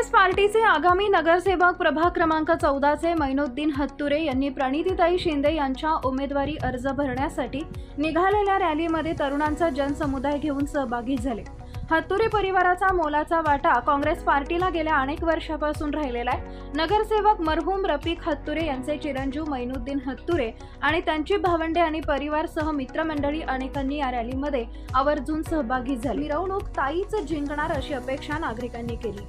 काँग्रेस पार्टीचे आगामी नगरसेवक प्रभाग क्रमांक 14 चे मैनुद्दीन हत्तुरे यांनी प्रणितीताई शिंदे यांच्या उमेदवारी अर्ज भरण्यासाठी निघालेल्या रॅलीमध्ये तरुणांचा जनसमुदाय घेऊन सहभागी झाले। हत्तुरे परिवाराचा मोलाचा वाटा काँग्रेस पार्टीला गेल्या अनेक वर्षापासून राहिलेला आहे। नगरसेवक मरहूम रफिक हत्तुरे यांचे चिरंजीव मैनुद्दीन हत्तुरे आणि त्यांची भावंडे आणि परिवारसह मित्रमंडळी अनेकांनी या रॅलीमध्ये आवर्जून सहभागी झाले। मिरवणूक ताईच जिंकणार अशी अपेक्षा नागरिकांनी केली।